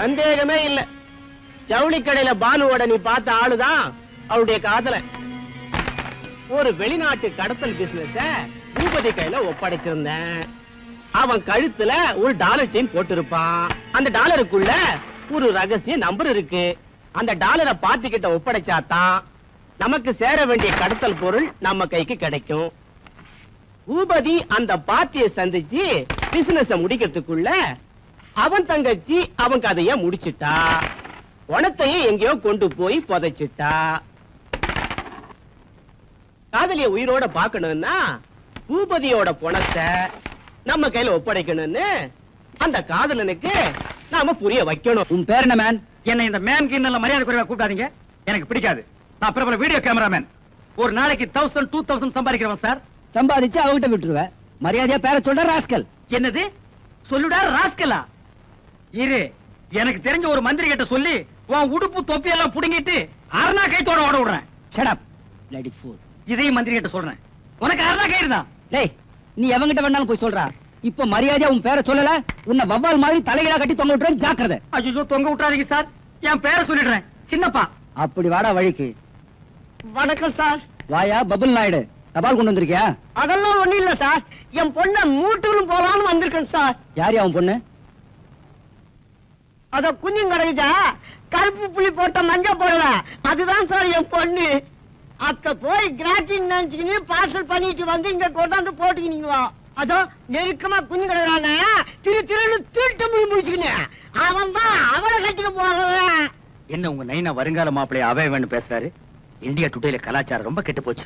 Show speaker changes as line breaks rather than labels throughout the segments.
சந்தேகமே இல்ல. ஜவுளி கடையில பானுவோட நீ பார்த்த ஆளுதான் அவளுடைய காதல. ஒரு வெளிநாட்டு கடத்தல் பிசினஸ பூபதி கையில ஒப்படைச்சிருந்தேன். அவன் கழுத்துல ஒரு டாலர் செயின் போட்டிருப்பான். அந்த டாலருக்குள்ள ஒரு ரகசிய நம்பர் இருக்கு. அந்த டாலரை பாட்டிக்கிட்ட ஒப்படைச்சாதான் நமக்கு சேர வேண்டிய கடத்தல் பொருள் நம்ம கைக்கு கிடைக்கும். பூபதி அந்த பார்ட்டியை சந்திச்சு பிசினஸ் முடிக்கிறதுக்குள்ள அவன் தங்கச்சி அவன் கதைய முடிச்சிட்டா. பணத்தையும் எங்கேயோ கொண்டு போய் புதைச்சிட்டா. காதலிய உயிரோட பாக்கணும்னா பூபதியோட பணத்தை நம்ம கையில ஒப்படைக்கணும்னு அந்த காதலனுக்கு நாம புரிய வைக்கணும்.
உன் பேர் என்ன மேன்?
என்ன இந்த மேன் நல்ல மரியாதை குறைவா கூப்பிடாதீங்க. எனக்கு பிடிக்காது. நான் பிரபல வீடியோ கேமராமேன். ஒரு நாளைக்கு 1000 2000 சம்பாதிக்கிறவன் சார்.
சம்பாதிச்சு அவகிட்ட விட்டுருவேன். மரியாதையா பேர சொல்ற ராஸ்கல்.
என்னது சொல்லுடா ராஸ்கலா? இரு, எனக்கு தெரிஞ்ச ஒரு மந்திரி கிட்ட சொல்லி உன் உடுப்பு தொப்பி எல்லாம் புடுங்கிட்டு அரணா கைத்தோட ஓட விடுறேன்.
Shut up lady fool.
இதையும் மந்திரி கிட்ட சொல்றேன். உனக்கு அரணா கயிறு தான்.
டேய், நீ எவங்கிட்ட வேணாலும் போய் சொல்றா. இப்ப மரியாதையா உன் பேரை சொல்லல, உன்னை வவ்வால் மாதிரி தலைகளா கட்டி தொங்க விட்டுறேன். ஜாக்கிரதை.
ஐயோ, தொங்க விட்டுறாதீங்க சார். என் பேரை சொல்லிடுறேன். சின்னப்பா.
அப்படி வாடா வழிக்கு.
வணக்கம் சார்.
வாயா பபுல் நாயுடு, தபால் கொண்டு வந்திருக்கியா?
அதெல்லாம் ஒண்ணு இல்ல சார். என் பொண்ண மூட்டூரும் போலான்னு வந்திருக்கேன் சார்.
யார் அவன் பொண்ணு?
அத குஞ்சும் கிடைச்சா கருப்பு புள்ளி போட்ட மஞ்ச போடல, அதுதான் சார் என் பொண்ணு. அத்த போய் கிராட்டின் நினைச்சுக்கின்னு பார்சல் பண்ணிட்டு வந்து இங்க கொண்டாந்து போட்டுக்கினீங்களா? அதோ நெருக்கமா குஞ்சு கிடக்குறானே, திருன்னு திருட்டு முடிச்சுக்கினேன். அவன் தான் அவளை கட்டிக்க போறான்.
என்ன உங்க நைனா வருங்கால மாப்பிளைய அவைவன்னு பேசுறாரு? இந்தியா டுடேல கலாச்சாரம் ரொம்ப கெட்டு போச்சு.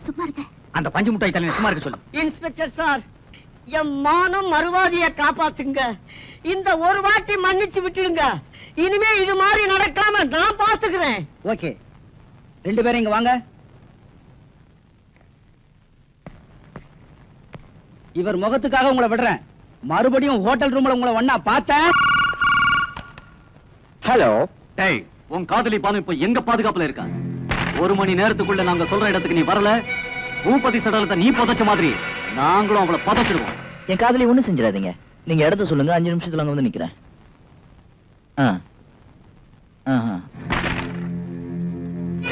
சும்மா இருங்க.
அந்த பஞ்சு முட்டாய் தலையை சும்மா இருக்க சொல்லு.
இன்ஸ்பெக்டர் சார், என் மானம் மறுவாதிய காப்பாத்துங்க. இந்த ஒரு வாட்டி மன்னிச்சு விட்டுடுங்க. இனிமே இது மாதிரி நடக்காம நான் பாத்துக்கிறேன்.
ஓகே, 2 பேரும் இங்க வாங்க. இவர் முகத்துக்காக உங்களை விடுறேன். மறுபடியும் ஹோட்டல் ரூம்ல உங்களை ஒண்ணா பார்த்தேன்.
ஹலோ. டேய், உன் காதலி பானு இப்ப எங்க பாதுகாப்புல இருக்கா? 1 மணி நேரத்துக்குள்ள நாங்க சொல்ற இடத்துக்கு நீ வரல, பூபதி சடலத்தை நீ புதைச்ச மாதிரி நாங்களும் அவளை புதைச்சிடுவோம்.
என் காதலி ஒண்ணு செஞ்சிடாதீங்க. நீங்க இடத்த சொல்லுங்க, 5 நிமிஷத்துல அங்க வந்து நிக்கிறேன்.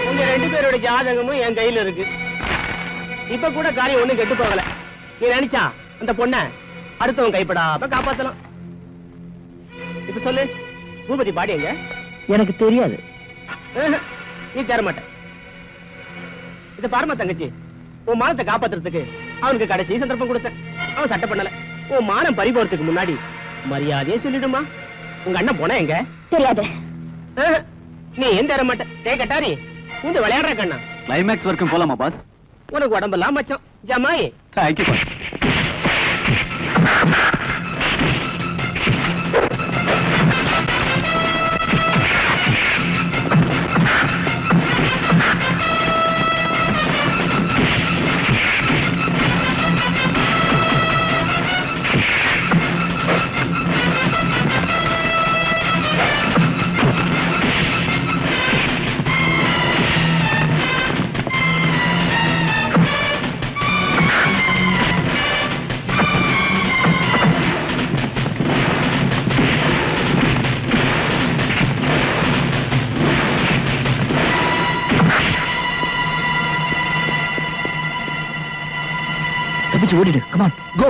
உங்க 2 பேரோட ஜாதகமும் என் கையில இருக்கு. இப்ப கூட காரியம் ஒண்ணும் கெட்டு போகல. நீ நினைச்சா அந்த பொண்ண அடுத்தவன் கைப்படாம காப்பாத்தலாம். இப்ப சொல்லு, பூபதி பாடி எங்க?
எனக்கு தெரியாது.
நீ தர மாட்ட. இத பாருமா தங்கச்சி, உன் மானத்தை காப்பாத்துறதுக்கு அவனுக்கு கடைசி சந்தர்ப்பம் கொடுத்தேன். அவன் சட்டை பண்ணல. உன் மானம் பறி போறதுக்கு முன்னாடி மரியாதையே சொல்லிடுமா. உங்க அண்ணன் போனா எங்க?
தெரியாது.
நீ ஏன் தர மாட்ட? டே கட்டாரி, உங்க விளையாடுற கண்ணா.
கிளைமேக்ஸ் வரைக்கும் போலாமா பாஸ்?
உனக்கு உடம்பெல்லாம் மச்சம் ஜமாய்.
Thank you boss.
ஓடிடு. Come on, go.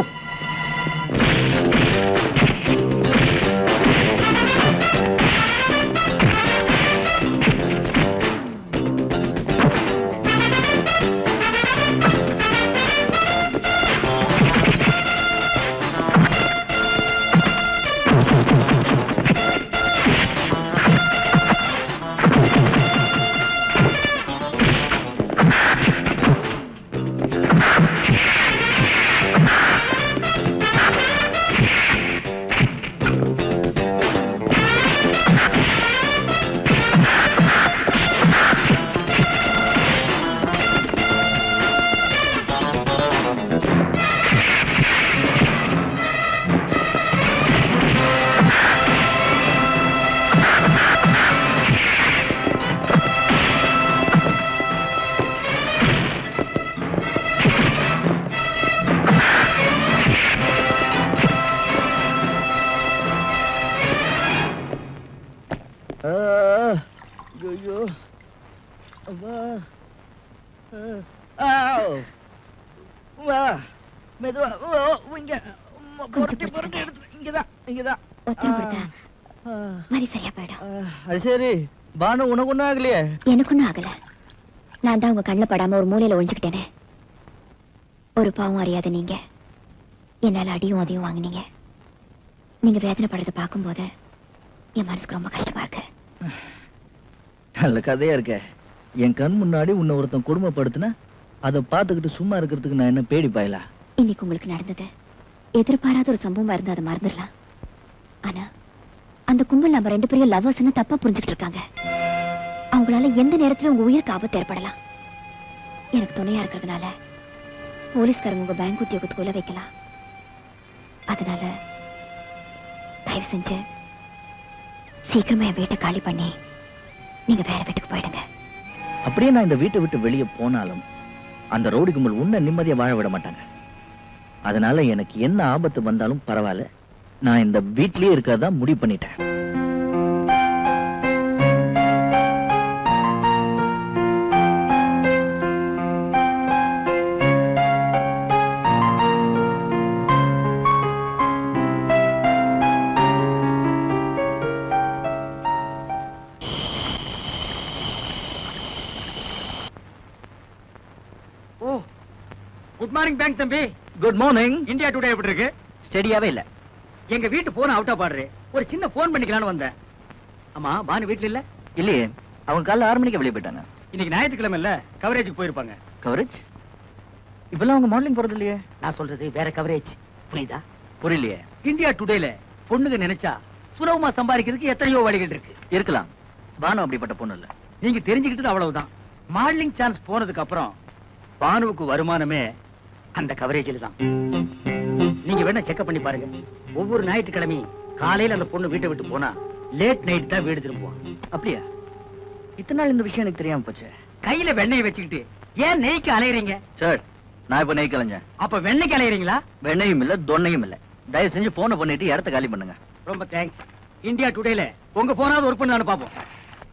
மெதுவா இங்க புரட்டி எடுத்து இங்கதான்
சரியா போயிடும்.
அது சரி. பானு உனக்கு ஒண்ணும் ஆகலையே?
எனக்கு ஒண்ணும் ஆகல. நான் தான் உங்க கண்ணில் படாம ஒரு மூலையில ஒழிஞ்சுக்கிட்டேனே. ஒரு பாவம் அறியாத நீங்க என்னால அடியும் அதையும் வாங்கினீங்க. நீங்க வேதனைப்படுறத பார்க்கும்போது என் மனசுக்கு ரொம்ப கஷ்டமா இருக்கு.
நல்ல கதையா இருக்க. என் கண் முன்னாடி உன்னை ஒருத்தன் கொடுமைப்படுத்தின அதை பார்த்துக்கிட்டு சும்மா இருக்கிறதுக்கு நான் என்ன பேடி பாயலா?
இன்னைக்கு உங்களுக்கு நடந்தது எதிர்பாராத ஒரு சம்பவமா இருந்தா அதை மறந்துடலாம். ஆனா அந்த கும்பல் நம்ம 2 பேரும் லவ்வர்ஸ்னு தப்பா புரிஞ்சுக்கிட்டு இருக்காங்க. அவங்களால எந்த நேரத்துல உங்க உயிருக்கு ஆபத்து ஏற்படலாம். எனக்கு துணையா இருக்கிறதுனால போலீஸ்காரங்க உங்க பேங்க் உத்தியோகத்துக்குள்ள வைக்கலாம். அதனால தயவு செஞ்சு சீக்கிரமா என் வீட்டை காலி பண்ணி நீங்க வேற வீட்டுக்கு போயிடுங்க.
அப்படியே நான் இந்த வீட்டை விட்டு வெளியே போனாலும் அந்த ரோடு கும்பல் உன்னை நிம்மதியா வாழ விட மாட்டாங்க. அதனால எனக்கு என்ன ஆபத்து வந்தாலும் பரவாயில்ல, நான் இந்த வீட்லயே இருக்கறதா முடிவு பண்ணிட்டேன்.
குட் மார்னிங் பேங்க் தம்பி.
Good morning.
இந்தியா டுடே எப்படி இருக்கு?
ஸ்டெடியாவே இல்ல.
எங்க வீட்டு போன் அவுட்டா பாடுற. ஒரு சின்ன போன் பண்ணிக்கலாம்னு வந்தேன். ஆமா, பானு வீட்ல இல்ல?
இல்லையே, அவங்க காலைல 6 மணிக்கு வெளியே போயிட்டாங்க.
இன்னைக்கு ஞாயிற்றுக்கிழமை இல்ல, கவரேஜுக்கு போயிருப்பாங்க.
கவரேஜ்? இப்பெல்லாம் அவங்க மாடலிங் போறது இல்லையே.
நான் சொல்றது வேற கவரேஜ், புரியுதா?
புரியலையே.
இந்தியா டுடேல பொண்ணுங்க நினைச்சா சுலபமா சம்பாதிக்கிறதுக்கு எத்தனையோ வழிகள் இருக்கு.
இருக்கலாம். பானு அப்படிப்பட்ட பொண்ணு இல்ல.
நீங்க தெரிஞ்சுக்கிட்டது அவ்வளவுதான். மாடலிங் சான்ஸ் போனதுக்கு அப்புறம் பானுவுக்கு வருமானமே அந்த கவரேஜில் தான். நீங்க வேணா செக்அப் பண்ணி பாருங்க. ஒவ்வொரு ஞாயிற்றுக்கிழமையும் காலையில அந்த பொண்ணு வீட்டை விட்டு போனா லேட் நைட் தான் வீடு திரும்புவான்.
அப்படியா? இத்தனை நாள் இந்த விஷயம் எனக்கு தெரியாம போச்சு.
கையில வெண்ணெய் வச்சுக்கிட்டு ஏன் நெய்க்கு அலையறீங்க?
சார், நான் இப்ப நெய் கலைஞ்சேன்.
அப்ப வெண்ணெய்க்கு அலையறீங்களா?
வெண்ணையும் இல்ல, தொன்னையும் இல்ல. தயவு செஞ்சு போனை பண்ணிட்டு இடத்த காலி பண்ணுங்க.
ரொம்ப தேங்க்ஸ். இந்தியா டுடேல உங்க போனாவது ஒர்க் பண்ணு பாப்போம்.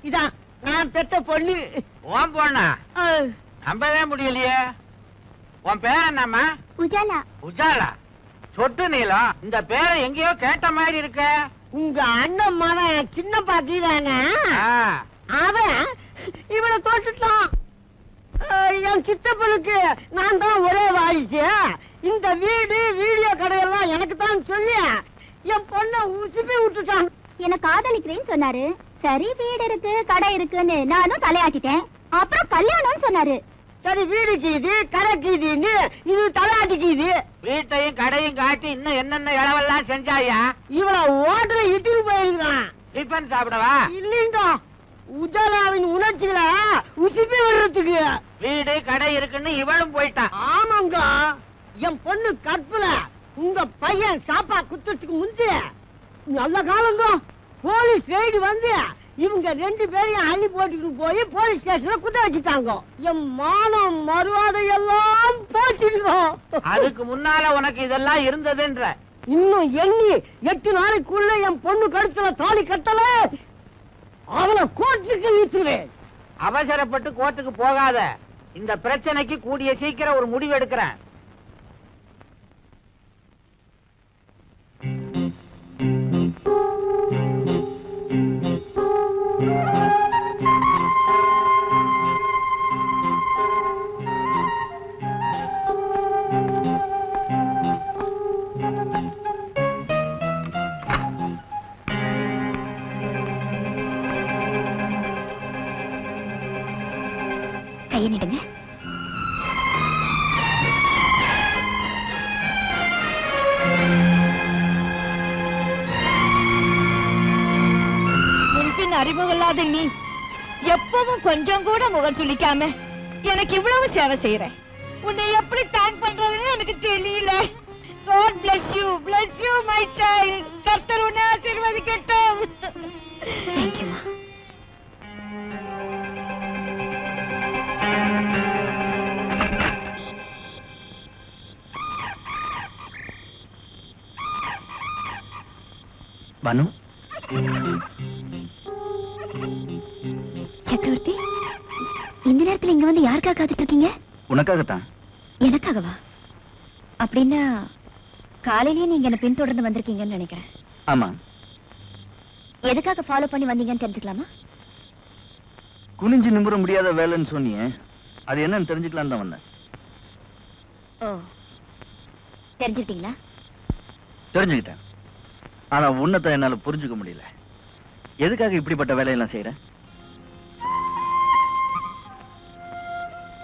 இதான் நான் பெத்த பொண்ணு.
உன் பொண்ணா? நம்பவே முடியலையே. உன் பேர் என்னம்மா?
உஜாலா.
உஜாலா? சொட்டு நீளம். இந்த பேரை எங்கேயோ கேட்ட மாதிரி இருக்க.
உங்க அண்ணன் மகன் சின்ன பாக்கிதானே, அவன் இவனை தோட்டுட்டான். என் சித்தப்பனுக்கு நான் தான் ஒரே வாரிசு. இந்த வீடு வீடியோ கடையெல்லாம் எனக்கு தான் சொல்லி என் பொண்ணை உசுப்பி விட்டுட்டான்.
என்ன காதலிக்கிறேன்னு சொன்னாரு. சரி, வீடு இருக்கு கடை இருக்குன்னு நானும் தலையாட்டிட்டேன். அப்புறம் கல்யாணம்னு சொன்னாரு.
சரி, வீடு கீது கடை கீதுன்னு இது தலையாட்டிக்குது.
வீட்டையும் கடையும் காட்டி இன்னும் என்னென்ன இளவெல்லாம் செஞ்சாயா?
இவள ஓட்டுல இட்டுக்கு போயிருக்கான்.
டிஃபன் சாப்பிடவா?
இல்லீங்க, உஜாலாவின் உணர்ச்சிகளை உசுப்பி விடுறதுக்கு.
வீடு கடை இருக்குன்னு இவளும் போயிட்டான்.
ஆமாங்க, என் பொண்ணு கற்புல உங்க பையன் சாப்பா குத்துறதுக்கு முந்தி நல்ல காலங்க போலீஸ் ரெய்டு வந்து இவங்க 2 பேரையும் அள்ளி போட்டுட்டு போய் போலீஸ் ஸ்டேஷன்ல குத்த வச்சுட்டாங்க. என் மானம் மறுவாதை எல்லாம் போச்சுங்க.
அதுக்கு முன்னால உனக்கு இதெல்லாம் இருந்ததுன்ற.
இன்னும் எண்ணி 8 நாளைக்குள்ள என் பொண்ணு கழுத்துல தாலி கட்டல அவளை கோர்ட்டுக்கு இழுத்துருவேன்.
அவசரப்பட்டு கோர்ட்டுக்கு போகாத. இந்த பிரச்சனைக்கு கூடிய சீக்கிரம் ஒரு முடிவு எடுக்கிறேன்.
கையை நீடுங்க.
முன்பின் அறிமுகமில்லாத நீ எப்பவும் கொஞ்சம் கூட முகம் சுளிக்காம எனக்கு இவ்வளவு சேவை செய்யற. உன்னை எப்படி தேங்க் பண்றதுன்னு எனக்கு தெரியல. God bless you my child. கர்த்தர் உன்னை ஆசீர்வதிக்கட்டும்.
Thank you, ma.
பானு,
சக்கரவர்த்தி, இந்த நேரத்துல நேரத்துல இங்க வந்து யாருக்காக காத்துட்டு இருக்கீங்க?
உனக்காகத்தான்.
எனக்காகவா? அப்படின்னா காலையிலேயே நீங்க என்ன பின்தொடர்ந்து வந்திருக்கீங்கன்னு நினைக்கிறேன்.
ஆமா.
எதுக்காக ஃபாலோ பண்ணி வந்தீங்கன்னு தெரிஞ்சுக்கலாமா?
குனிஞ்சு நிமிர முடியாத வேலைன்னு சொன்னியே, அது என்னன்னு தெரிஞ்சுக்கலான்னு தான் வந்தேன்.
ஓ, தெரிஞ்சுக்கிட்டீங்களா?
தெரிஞ்சுக்கிட்டேன். ஆனா உன்னத்தை என்னால புரிஞ்சுக்க முடியல. எதுக்காக இப்படிப்பட்ட வேலையெல்லாம் செய்யற?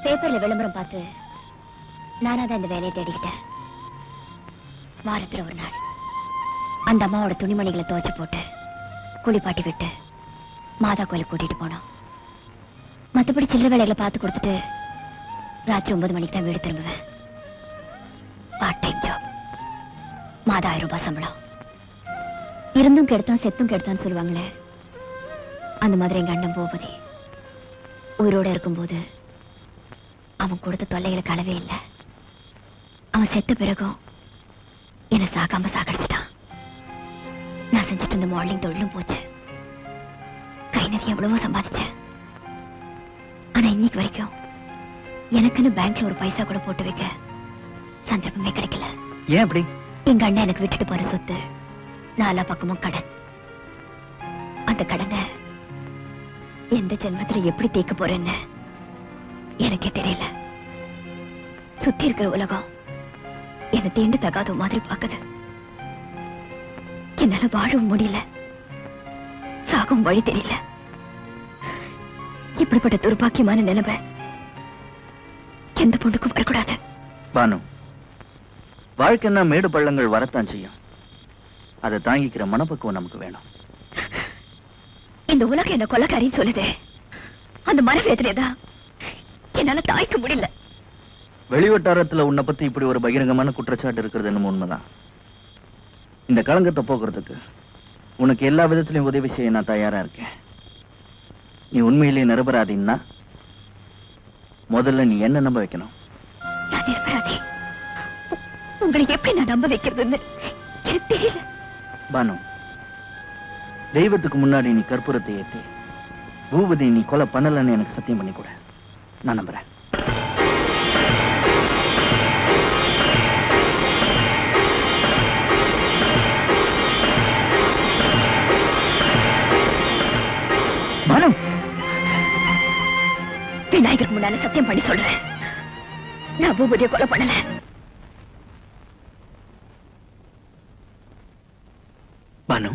பேப்பர்ல விளம்பரம் பார்த்து நானா தான் இந்த வேலையை தேடிக்கிட்டேன். வாரத்துல ஒரு நாள் அந்த அம்மாவோட துணிமணிகளை துவைச்சு போட்டு குளிப்பாட்டி விட்டு மாதா கோயிலுக்கு கூட்டிட்டு போனோம். மத்தபடி சில்லறை வேலைகளை பார்த்து கொடுத்துட்டு ராத்திரி 9 மணிக்கு தான் வீடு திரும்புவேன். Part time job. மாதம் 1000 ரூபாய் சம்பளம். இருந்தும் கெடுத்தான் செத்தும் கெடுத்தான்னு சொல்லுவாங்களே, அந்த மாதிரி எங்க அண்ணன் பூபதி உயிரோட இருக்கும்போது அவன் கொடுத்த தொல்லைகளுக்கு அளவே இல்லை. அவன் செத்த பிறகும் என்னை சாகாம சாகடிச்சிட்டான். நான் செஞ்சுட்டு இருந்த மாடலிங் தொழிலும் போச்சு. கை நிறைய எவ்வளவோ சம்பாதிச்சேன். ஆனா இன்னைக்கு வரைக்கும் எனக்குன்னு பேங்க்ல ஒரு பைசா கூட போட்டு வைக்க சந்தர்ப்பமே கிடைக்கல.
ஏன் அப்படி?
எங்க அண்ணன் எனக்கு விட்டுட்டு போற சொத்து 4 பக்கமும் கடன். அந்த கடனை எந்த ஜென்மத்துல எப்படி தீர்க்க போறேன்னு எனக்கே தெரியல. சுத்தி இருக்கிற உலகம் என்ன தீண்டு தகாத மாதிரி பாக்குது. என்னால வாழவும் முடியல, சாகவும் வழி தெரியல. இப்படிப்பட்ட துர்பாக்கியமான நிலைமை எந்த பொண்ணுக்கும் வரக்கூடாது.
பானு, வாழ்க்கைன்னா மேடு பள்ளங்கள் வரத்தான் செய்யும். அதை தாங்கிக்கிற மனப்பக்குவம் நமக்கு வேணும்.
இந்த உலகம் என்ன கொலைக்காரின்னு சொல்லுது. அந்த மனவேதனைதான் என்னால தாய்க்க முடியல.
வெளிவட்டாரத்துல உன்னை பத்தி இப்படி ஒரு பகிரங்கமான குற்றச்சாட்டு இருக்கிறது என்னமோ உண்மைதான். இந்த களங்கத்தை போக்குறதுக்கு உனக்கு எல்லா விதத்திலையும் உதவி செய்ய நான் தயாரா இருக்கேன். நீ உண்மையிலேயே நிரபராதின்னா முதல்ல நீ என்ன நம்ப வைக்கணும்.
நான் நிரபராதி. உங்களை எப்படி நான் நம்ப வைக்கிறதுன்னு எனக்கு தெரியல.
பானு, தெய்வத்துக்கு முன்னாடி நீ கற்பூரத்தை ஏத்தி பூபதி நீ கொலை பண்ணலன்னு எனக்கு சத்தியம் பண்ணி கூட. நான் நம்புறேன்.
பானு, விநாயகருக்கு முன்னால சத்தியம் பண்ணி சொல்றேன், நான் பூபதியை கொலை பண்ணல.
பானு,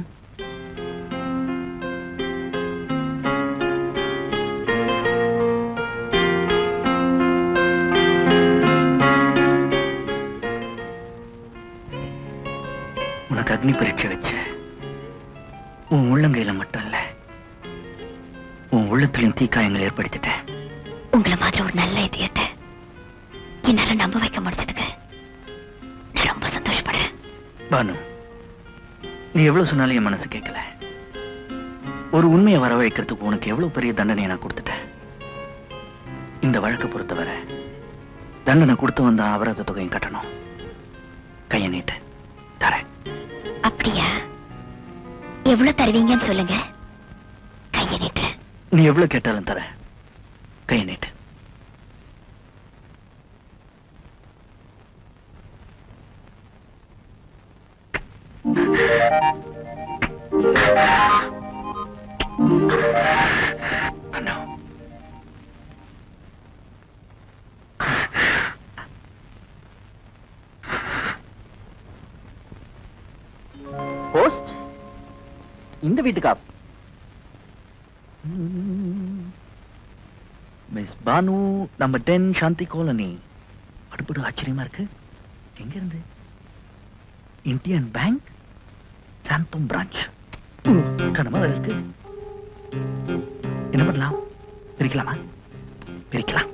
உனக்கு அக்னி பரீட்சை வச்ச உன் உள்ளங்கையில மட்டும் இல்ல, உன் உள்ளத்திலும் தீக்காயங்கள் ஏற்படுத்திட்டேன்.
உங்களை மாதிரி ஒரு நல்ல இதயத்தை என்னால நம்ப வைக்க முடிச்சதுக்கு நான் ரொம்ப சந்தோஷப்படுறேன்.
பானு, நீ எவ்வளவு சொன்னாலும் என் மனசு கேட்கல. ஒரு உண்மையை வரவழைக்கிறதுக்கு உனக்கு எவ்வளவு பெரிய தண்டனையை நான் கொடுத்துட்டேன். இந்த வழக்கை பொறுத்தவரை தண்டனை கொடுத்து வந்த அபராத தொகையும் கட்டணும். கையை நீட்டு தரேன்.
அப்படியா? எவ்வளவு தருவீங்கன்னு சொல்லுங்க, கையை நீட்டுறேன்.
நீ எவ்வளவு கேட்டாலும் தரேன். கையை நீட்டு. போஸ்ட் இந்த வீட்டுக்கா? மிஸ் பானு, நம்பர் 10 சாந்தி காலனி. அடுப்படு ஆச்சரியமா இருக்கு. எங்க இருந்து? இந்தியன் பேங்க் சாந்தம் பிரான்ச். கனமா இருக்கு. என்ன பண்ணலாம்? பிரிக்கலாமா? பிரிக்கலாம்.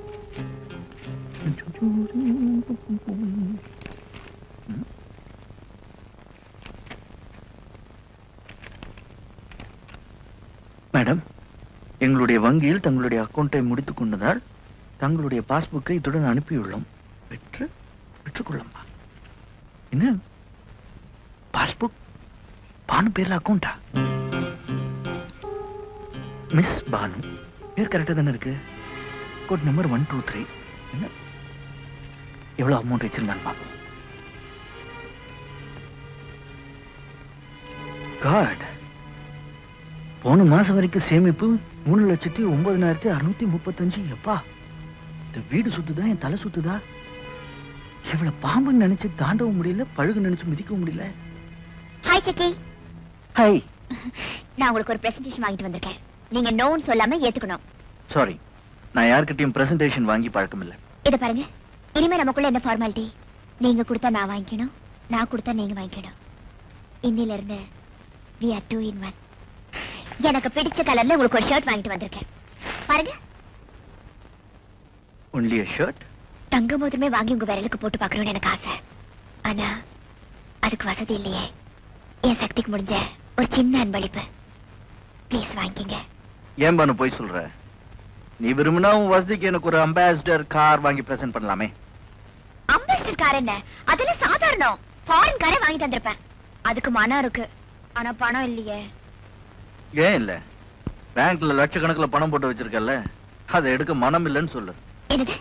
மேடம், எங்களுடைய வங்கியில் தங்களுடைய அக்கௌண்டை முடித்துக் கொண்டதால் தங்களுடைய பாஸ்புக்கை இத்துடன் அனுப்பியுள்ளோம். பெற்றுக்கொள்ளம்பா. என்ன பாஸ்புக்? பானு பேர்ல அக்கௌண்டா? மிஸ் பானு பேர் கரெக்டா தானே இருக்கு? Code number 123. என்ன எவ்வளவு அமௌண்ட் வச்சிருந்தான்னு பார்ப்போம். காட், போன மாசம் வரைக்கும் சேமிப்பு 3,09,635. எப்பா, இந்த வீடு சுத்துதா என் தலை சுத்துதா? இவ்வளவு பாம்புன்னு நினைச்சு தாண்டவும் முடியல, பழுகு நினைச்சு மிதிக்கவும் முடியல.
ஹாய் சக்கி.
ஹாய்.
நான் உங்களுக்கு ஒரு பிரசன்டேஷன் வாங்கிட்டு வந்திருக்கேன். நீங்க நோன்னு சொல்லாம ஏத்துக்கணும்.
சாரி, நான் யார்கிட்டயும் பிரசன்டேஷன் வாங்கி பழக்கம் இல்ல.
இத பாருங்க, இனிமே நமக்குள்ள என்ன ஃபார்மாலிட்டி? நீங்க கொடுத்தா நான் வாங்கிக்கணும், நான் கொடுத்தா நீங்க வாங்கிக்கணும். இன்னில இருந்து we are 2 in 1. எனக்கு பிடிச்ச கலர்ல உங்களுக்கு ஒரு ஷர்ட் வாங்கிட்டு வந்திருக்கேன். பாருங்க.
only a shirt?
தங்க மோதிரமே வாங்கி உங்க விரலுக்கு போட்டு பார்க்கணும்னு எனக்கு ஆசை. ஆனா அதுக்கு வசதி இல்லையே. என் சக்திக்கு முடிஞ்ச ஒரு சின்ன அன்பளிப்பு. ப்ளீஸ் வாங்கிக்கங்க.
ஏன் பானு போய் சொல்ற? நீ விரும்பினா உன் வசதிக்கு எனக்கு ஒரு அம்பாசிடர் கார் வாங்கி பிரசன்ட் பண்ணலாமே.
அம்பாசிடர் கார் என்ன? அதெல்லாம் சாதாரணம். ஃபாரின் காரே வாங்கி தந்திருப்பேன். அதுக்கு மனம் இருக்கு, ஆனா பணம் இல்லையே.
ஏன் இல்ல? பேங்க்ல லட்சக்கணக்கில் பணம் போட்டு வச்சிருக்கல, அதை எடுக்க மனம் இல்லைன்னு சொல்லு.
என்னது?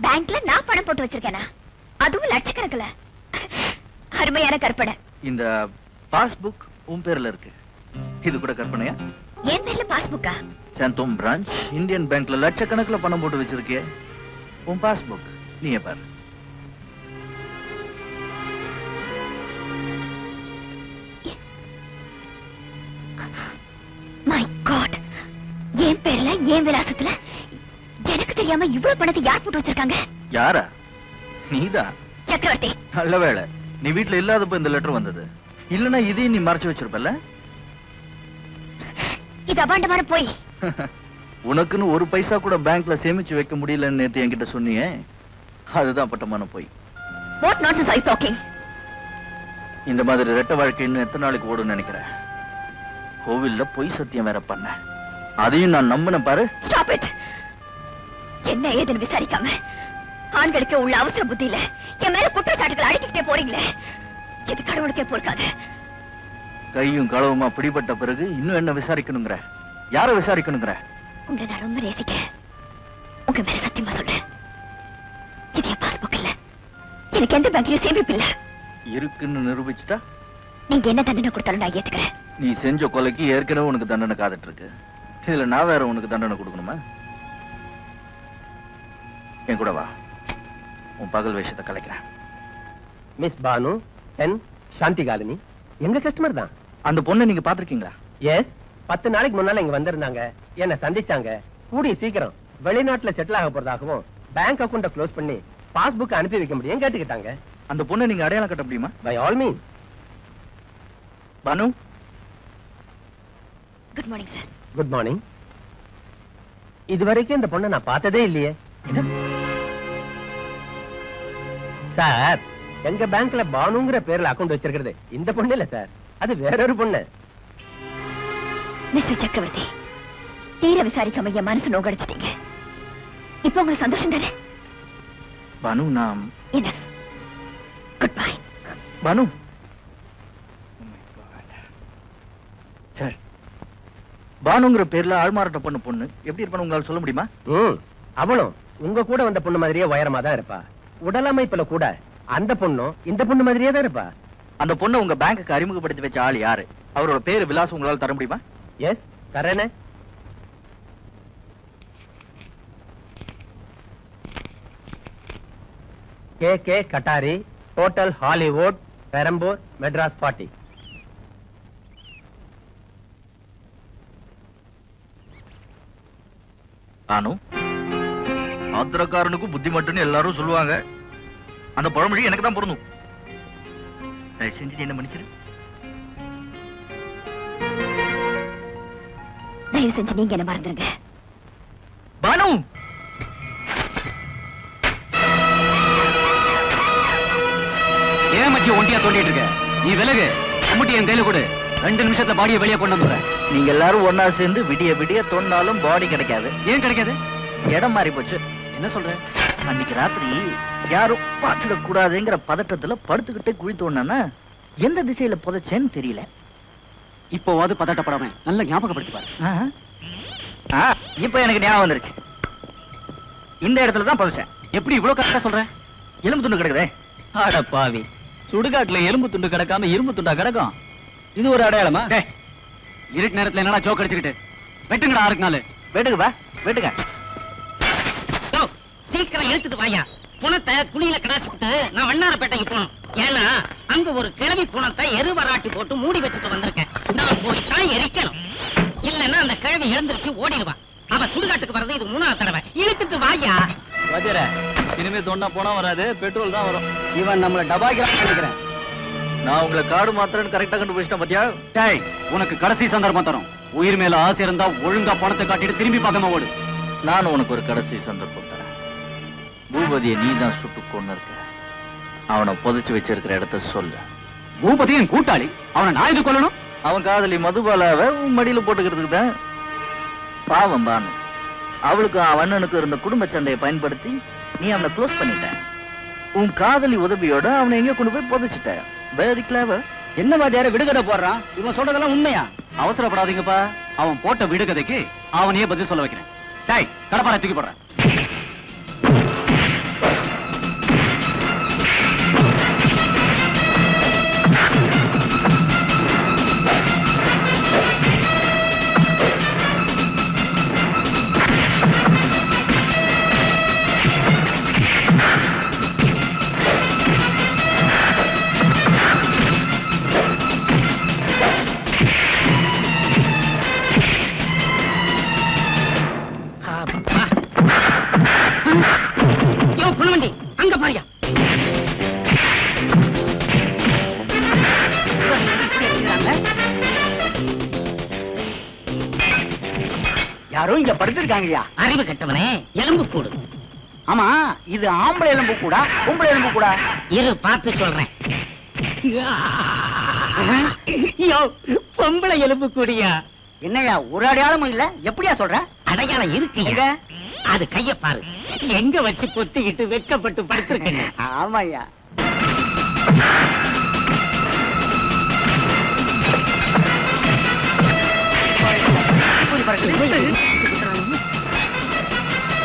பேங்க்ல நான் பணம் போட்டு வச்சிருக்கேனா? அதுவும் லட்சக்கணக்கில். அருமையான கற்பனை.
இந்த பாஸ்புக் உன் பேர்ல இருக்கு, இது கூட கற்பனையா?
என் பேர்ல பாஸ்புக்கா?
சாந்தோம் பிரான்ச் இந்தியன் பேங்க்ல லட்சக்கணக்கில் பணம் போட்டு வச்சிருக்கே, உன் பாஸ்புக் நீயே பாரு.
மை காட், என் பேர்ல என் விலாசத்துல எனக்கு தெரியாம இவ்வளவு பணத்தை யார் போட்டு வச்சிருக்காங்க?
யாரா? நீதான்.
சக்கரவர்த்தி.
நல்ல வேளை நீ வீட்டுல இல்லாதப்ப இந்த லெட்டர் வந்தது. இல்லனா இதையும் நீ மறைச்சு வச்சிருப்பல.
இது அபாண்டமான போய்.
உனக்குன்னு ஒரு பைசா கூட பேங்க்ல சேமிச்சு வைக்க முடியலன்னு நேத்து என்கிட்ட சொன்னியே, அதுதான் பட்டமான போய்.
What nonsense are you talking?
இந்த மாதிரி ரெட்ட வாழ்க்கை இன்னும் எத்தனை நாளைக்கு ஓடுன்னு நினைக்கிறேன்? கோவில்ல பொய் சத்தியம் வேற பண்ண, அதையும் நான் நம்பின பாரு.
Stop it. என்ன ஏதுன்னு விசாரிக்காம ஆண்களுக்கு உள்ள அவசர புத்தியில என் மேல குற்றச்சாட்டுகள் அடிக்கிட்டே போறீங்களே, இது கடவுளுக்கே பொறுக்காது.
கையும் களவுமா பிடிபட்ட பிறகு இன்னும் என்ன விசாரிக்கணுங்கிற? யார விசாரிக்கணுங்கிற?
உங்களை நான் ரொம்ப நேசிக்கிறேன். உங்க மேல சத்தியமா சொல்றேன், இது என் பாஸ்புக் இல்ல, எனக்கு எந்த பேங்க்லயும் சேமிப்பு இல்ல.
இருக்குன்னு நிரூபிச்சுட்டா
நீங்க என்ன தண்டனை கொடுத்தாலும் நான் ஏத்துக்கிறேன்.
நீ செஞ்ச கொலைக்கு ஏற்கனவே உனக்கு தண்டனை காத்துட்டு இருக்கு, இதுல நான் வேற உனக்கு தண்டனை கொடுக்கணுமா? என் கூட வா, உன் பகல் வேஷத்தை கலைக்கிறேன்.
மிஸ் பானு என் சாந்தி காலனி எங்க கஸ்டமர் தான்.
அந்த பொண்ணை நீங்க பாத்திருக்கீங்களா?
எஸ், 10 நாளைக்கு முன்னால இங்க வந்திருந்தாங்க, என்ன சந்திச்சாங்க. கூடிய சீக்கிரம் வெளிநாட்டுல செட்டில் ஆக போறதாகவும் பேங்க் அக்கௌண்ட க்ளோஸ் பண்ணி பாஸ்புக் அனுப்பி வைக்க முடியும் கேட்டுக்கிட்டாங்க.
அந்த பொண்ணை நீங்க அடையாளம் கட்ட முடியுமா?
By all means.
Banu,
good morning sir.
Good morning. இதுவரைக்கும் இந்த பொண்ணை நான் பார்த்ததே இல்லையே. சார், எங்க பேங்க்ல பானுங்கிற பேர்ல அக்கௌண்ட் வச்சிருக்கிறது இந்த பொண்ணு இல்ல சார், அது வேறொரு பொண்ணு.
மிஸ்டர் சக்கரவர்த்தி, தீர விசாரிக்காம என் மனசு நோக்கடிச்சிட்டீங்க. இப்போ உங்களுக்கு சந்தோஷம் தானே?
பானு, நான்
என்ன? Goodbye.
பானு. சார், பானுங்கிற பேர்ல ஆள்மாறாட்டம் பண்ண பொண்ணு எப்படி இருப்பான்னு உங்களால சொல்ல முடியுமா?
அவளும் உங்க கூட வந்த பொண்ணு மாதிரியே உயரமா தான் இருப்பா. உடலமைப்புல கூட அந்த பொண்ணும் இந்த பொண்ணு மாதிரியே தான் இருப்பா.
அந்த பொண்ணை உங்க பேங்க்குக்கு அறிமுகப்படுத்தி வச்ச ஆள் யாரு? அவரோட பேரு விலாசம் உங்களால தர முடியுமா?
எஸ், தரேனே. K Kattari, hotel Hollywood, Perambur, Madras party.
நானும் ஆத்திரக்காரனுக்கும் புத்தி மட்டும்னு எல்லாரும் சொல்லுவாங்க. அந்த பழமொழி எனக்கு தான் பொருந்தும். செஞ்சு என்ன மன்னிச்சிரு.
தயவு செஞ்சு நீங்க என்ன மறந்துருங்க.
பானு,
ஏன் மச்சி ஒண்டியா தோண்டிட்டு இருக்க? நீ விலகு, கும்பிட்டு என் கையில கொடு. 2 நிமிஷத்துல பாடியை வெளியே கொண்டு வந்துடுறேன்.
நீங்க எல்லாரும் ஒன்னா சேர்ந்து விடிய விடிய தோண்டாலும் பாடி கிடைக்காது.
ஏன் கிடைக்காது?
இடம் மாறி போச்சு.
என்ன சொல்ற?
அன்னைக்கு ராத்திரி யாரும் பார்த்துடக் கூடாதுங்கிற பதட்டத்துல படுத்துக்கிட்டே குழி தோண்டனா எந்த திசையில புதைச்சேன்னு தெரியல.
இப்போவாது பதட்டப்படாம நல்ல ஞாபகப்படுத்தி பாரு.
இப்ப எனக்கு ஞாபகம் வந்துருச்சு.
இந்த இடத்துல தான் புதைச்சேன்.
எப்படி இவ்வளவு கரெக்டா சொல்ற?
எலும்பு துண்டு கிடக்குதே.
அட பாவி, சுடுகாட்டுல எலும்பு துண்டு கிடக்காம இரும்பு துண்டா கிடக்கும். இது ஒரு அடையாளமா? இருட்டு நேரத்துல என்னடா ஜோக் அடிச்சுக்கிட்டு? வெட்டுங்கடா 6 நாள்.
வெட்டுங்க பா, வெட்டுங்க.
சீக்கிரம் எடுத்துட்டு வாயா. புணத்தை குழியில கடாசிட்டு நான் வண்ணாரப்பேட்டைக்கு போனோம். ஏன்னா அங்க ஒரு கிழவி புணத்தை எருவராட்டி போட்டு மூடி வச்சுட்டு வந்திருக்கேன். நான் போய் தான் எரிக்கணும். இல்லன்னா அந்த கிழவி எழுந்திருச்சு ஓடிடுவா. அவ சுடுகாட்டுக்கு வர்றது இது 3ஆவது தடவை. இழுத்துட்டு வாயா.
வஜர, இனிமே தோண்டா போனா வராது, பெட்ரோல் தான் வரும். இவன் நம்மள டபாய்க்கிறான்னு நினைக்கிறேன்.
நான் உங்களை காடு மாத்திரன்னு கரெக்டா கண்டுபிடிச்சிட்டேன் பாத்தியா?
டேய், உனக்கு கடைசி சந்தர்ப்பம் தரும். உயிர் மேல ஆசை இருந்தா ஒழுங்கா பணத்தை காட்டிட்டு திரும்பி பார்க்காம ஓடு.
நானும் உனக்கு ஒரு கடைசி சந்தர்ப்பம் தரேன். பூபதியை நீ தான் சுட்டு கொண்டு இருக்க. அவனை புதைச்சு வச்சிருக்கிற இடத்த சொல்லு.
பூபதி என் கூட்டாளி, அவனை நான் இது கொல்லணும்?
அவன் காதலி மதுபாலாவை உன் மடியில போட்டுக்கிறதுக்கு தான். பாவம் பானு, அவளுக்கு அவன் அண்ணனுக்கு இருந்த குடும்ப சண்டையை பயன்படுத்தி நீ அவனை க்ளோஸ் பண்ணிட்ட. உன் காதலி உதவியோட அவனை எங்க கொண்டு போய் புதைச்சிட்ட. Very clever.
என்ன மாதிரியார விடுகதை போடுறான்? இவன் சொல்றதெல்லாம் உண்மையா? அவசரப்படாதீங்கப்பா. அவன் போட்ட விடுகதைக்கு அவனையே பதில் சொல்ல வைக்கிறேன். டேய், கடப்பாரை தூக்கி போடுறேன்.
அங்க பாரியா.
யாரோ இங்க படுத்திருக்காங்கயா.
அறிவு கெட்டவனே, எலும்பு கூடு.
ஆமா, இது ஆம்பளை எலும்பு கூடா பொம்பளை எலும்பு கூடா?
இரு பார்த்து சொல்றேன். பொம்பளை எலும்பு கூடியா?
என்னையா ஒரு அடையாளமும் இல்ல, எப்படியா சொல்ற?
அடையாளம் இருக்கு. அது கைய பாரு, எங்க வச்சு பொத்திக்கிட்டு வெட்கப்பட்டு படுத்திருக்கேன்.
ஆமாய்யா.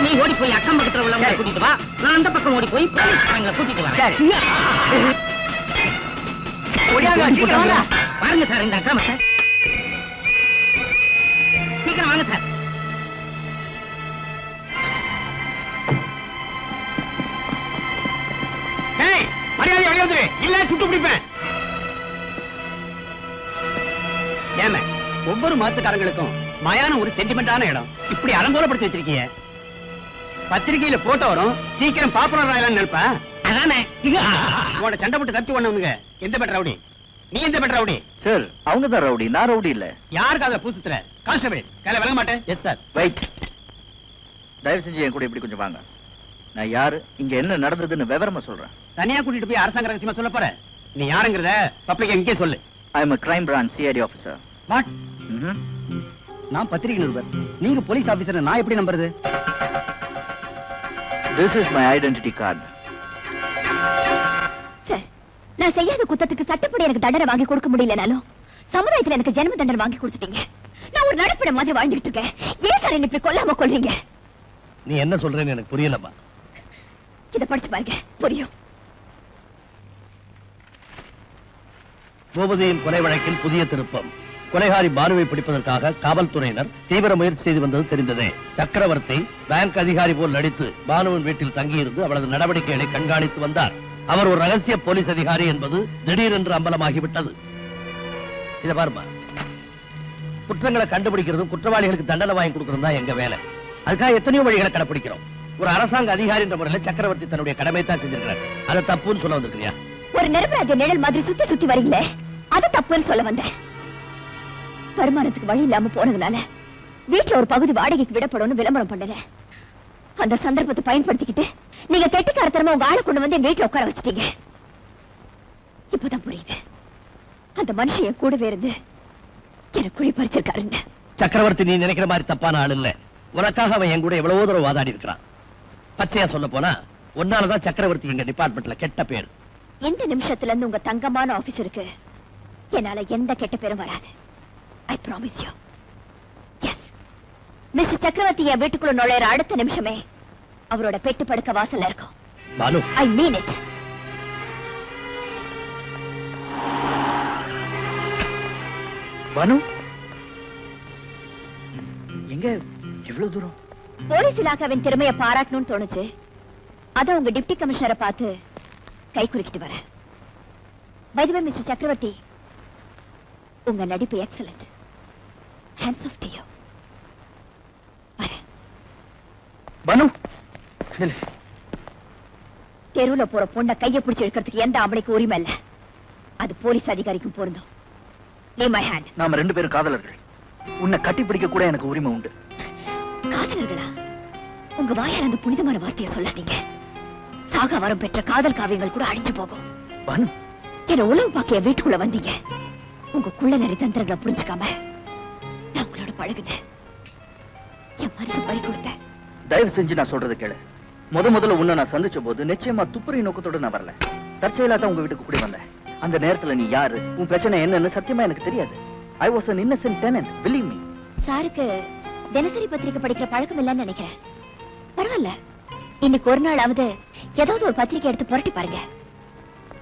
நீ ஓடி போய் அக்கம் பக்கத்துல உள்ளவங்களை கூட்டிட்டு வா, நான் அந்த பக்கம் ஓடி போய் போலீஸ்காரங்களை கூட்டிட்டு வரேன். பாருங்க சார் இந்த அக்கிரமத்தை. சீக்கிரம் வாங்க சார்.
மரியாதை வெளியே இல்ல சுட்டு பிடிப்பேன். ஏமே, ஒவ்வொரு மதத்துக்காரங்களுக்கும் மயான ஒரு சென்டிமெண்டான இடம். இப்படி அலங்கோலப்படுத்தி வச்சிருக்கீங்க. பத்திரிகையில போட்டோ வரும், சீக்கிரம் பாப்புலர் ஆகலாம்னு நினைப்பேன்.
அதானே
உன்னோட சண்டை போட்டு கத்தி ஒண்ணவனுங்க. எந்த பெட்ட ரவுடி? நீ எந்த பெட்ட ரவுடி?
சார், அவங்க தான் ரவுடி, நான் ரவுடி இல்ல.
யாருக்கு அதுல பூசுத்துற? கான்ஸ்டபிள் கையில விளங்க மாட்டேன். Yes sir.
வெயிட், தயவு செஞ்சு என் கூட இப்படி கொஞ்சம் வாங்க. நான் யாரு, இங்க என்ன நடந்ததுன்னு விவரமா சொல்றேன்.
தனியா கூட்டிட்டு போய் அரசாங்க ரகசியமா சொல்ல போற? நீ யாருங்கிறத பப்ளிக் எங்கே சொல்லு.
I am a crime branch CID officer.
What? நான் பத்திரிகை நிருபர், நீங்க போலீஸ் ஆபீசர். நான் எப்படி நம்புறது?
This is my identity card.
Sir, நான் செய்யாத குத்தத்துக்கு சட்டப்படி எனக்கு தண்டனை வாங்கி கொடுக்க முடியலனாலும் சமுதாயத்துல எனக்கு ஜென்ம தண்டனை வாங்கி கொடுத்துட்டீங்க. நான் ஒரு நடப்பிட மாதிரி வாழ்ந்துட்டு இருக்கேன். ஏன் சார் என்ன இப்படி கொல்லாம கொல்றீங்க?
நீ என்ன சொல்றேன்னு எனக்கு புரியலப்பா.
இத படிச்சு பாருங்க, புரியும்.
பூபதியின் கொலை வழக்கில் புதிய திருப்பம். கொலைகாரி பானுவை பிடிப்பதற்காக காவல்துறையினர் தீவிர முயற்சி செய்து வந்தது தெரிந்ததே. சக்கரவர்த்தி பேங்க் அதிகாரி போல் நடித்து பானுவின் வீட்டில் தங்கியிருந்து அவளது நடவடிக்கைகளை கண்காணித்து வந்தார். அவர் ஒரு ரகசிய போலீஸ் அதிகாரி என்பது திடீரென்று அம்பலமாகிவிட்டது. இத பாருமா, குற்றங்களை கண்டுபிடிக்கிறதும் குற்றவாளிகளுக்கு தண்டனை வாங்கி கொடுக்கறதும் தான் எங்க வேலை. அதுக்காக எத்தனையோ வழிகளை கடைபிடிக்கிறோம். ஒரு அரசாங்க அதிகாரி என்ற முறையில் சக்கரவர்த்தி தன்னுடைய கடமை தான் செஞ்சிருக்கிறார். அதை தப்புன்னு சொல்ல வந்திருக்கிறியா?
ஒரு நிரபராஜ நிழல் மாதிரி சுத்தி சுத்தி வரீங்களே, அது தப்புன்னு சொல்ல வந்தேன். வருமானத்துக்கு வழி இல்லாம போனதுனால வீட்டுல ஒரு பகுதி வாடகைக்கு விடப்படும் விளம்பரம் பண்ணல. அந்த சந்தர்ப்பத்தை பயன்படுத்திக்கிட்டு நீங்க கெட்டிக்காரத்தனமா உங்க ஆளை கொண்டு வந்து என் வீட்டுல உட்கார வச்சிட்டீங்க. இப்பதான் புரியுது, அந்த மனுஷன் என் கூடவே இருந்து எனக்கு குழி பறிச்சிருக்காருங்க.
சக்கரவர்த்தி நீ நினைக்கிற மாதிரி தப்பான ஆள் இல்ல. உனக்காக அவன் என் கூட எவ்வளவோ தூரம் வாதாடி இருக்கிறான். பச்சையா சொல்ல போனா ஒன்னாலதான் சக்கரவர்த்தி எங்க டிபார்ட்மெண்ட்ல கெட்ட பேர்.
எந்த நிமிஷத்துல இருந்து உங்க தங்கமான ஆபீசருக்கு என்னால எந்த கெட்ட பேரும் வராது. I promise you. Yes. Mister சக்கரவர்த்தி என் வீட்டுக்குள்ள நுழையிற அடுத்த நிமிஷமே அவரோட பெட்டு படுக்க வாசல்ல இருக்கும்.
பானு,
ஐ மீன் இட்.
பானு, எங்க இவ்வளவு தூரம்?
போலீஸ் இலாக்காவின் திறமையை பாராட்டணும்னு தோணுச்சு. அத உங்க டிப்டி கமிஷனரை பார்த்து கை குலுக்கிட்டு வரேன். By the way mister Chakravarthy, உங்க நடிப்பு excellent. Hands off to you.
Banu,
தெருவுல போற பொண்ணை கையை பிடிச்சு எடுக்கிறதுக்கு எந்த ஆம்பளைக்கு உரிமை இல்ல. அது போலீஸ் அதிகாரிக்கும் பொருந்தும். Leave my hand.
நாம 2 பேரும் காதலர்கள். உன்னை கட்டி பிடிக்க கூட எனக்கு உரிமை உண்டு.
காதலர்களா? உங்க வாயால் அந்த புனிதமான வார்த்தையை சொல்லாதீங்க. சாக வரம் பெற்ற காதல் காவியங்கள் கூட அழிஞ்சு போகும்.
பானு,
என்ன உளவு பாக்கிய வீட்டுக்குள்ள வந்தீங்க. உங்க குள்ள நிறைய தந்திரங்களை புரிஞ்சுக்காம நான் உங்களோட பழகுனேன். என் மனசு பறி கொடுத்தேன்.
தயவு செஞ்சு நான் சொல்றது கேளு. முதல்ல உன்னை நான் சந்திச்ச போது நிச்சயமா துப்புரை நோக்கத்தோட நான் வரல. தற்செயலா தான் உங்க வீட்டுக்கு கூடி வந்தேன். அந்த நேரத்துல நீ யாரு, உன் பிரச்சனை என்னன்னு சத்தியமா எனக்கு தெரியாது. I was an innocent tenant, believe me.
சாருக்கு தினசரி பத்திரிக்கை படிக்கிற பழக்கம் இல்லைன்னு நினைக்கிறேன். பரவாயில்ல, இன்னைக்கு ஒரு நாளாவது ஏதாவது ஒரு பத்திரிக்கை எடுத்து புரட்டி பாருங்க.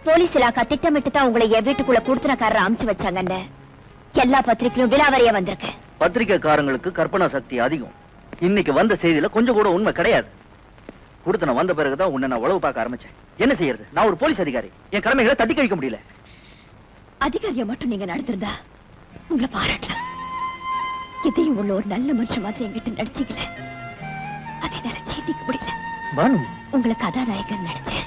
போலீஸ் இலாக்கா திட்டமிட்டு தான் உங்களை என் வீட்டுக்குள்ள கூடுத்தனக்காரர் அமுச்சு வச்சாங்கன்னு எல்லா பத்திரிக்கையும் விலாவரியா வந்திருக்கு.
பத்திரிக்கைக்காரங்களுக்கு கற்பனா சக்தி அதிகம். இன்னைக்கு வந்த செய்தியில கொஞ்சம் கூட உண்மை கிடையாது. கூடுத்தன வந்த பிறகுதான் உன்னை நான் உளவு பார்க்க ஆரம்பிச்சேன். என்ன செய்யறது? நான் ஒரு போலீஸ் அதிகாரி. என் கடமைகளை தட்டி கழிக்க முடியல.
அதிகாரியை மட்டும் நீங்க நடத்திருந்தா உங்களை பாராட்டலாம். இதையும் உள்ள ஒரு நல்ல மனுஷன் மாதிரி என்கிட்ட நடிச்சீங்களே, அதை நினைச்சேதிக்க முடியல.
பானு,
உங்களை கதாநாயகன் நினைச்சேன்.